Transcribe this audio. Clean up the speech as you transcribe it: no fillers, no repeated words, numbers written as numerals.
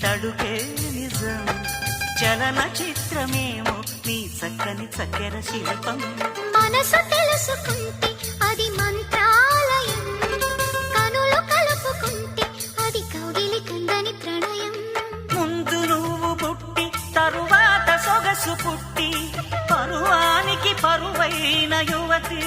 తడుకే నిజం చలన చిత్రమేమో నీ చక్కని చక్కెర శిల్పం మనసు తెలుసుకుంటే అది మంత్రాలయం కనులు కలుపుకుంటే అది కౌగిలి కందని ప్రణయం ముందు నువ్వు పుట్టి తరువాత సొగసు పుట్టి పరువానికి పరువైన యువతి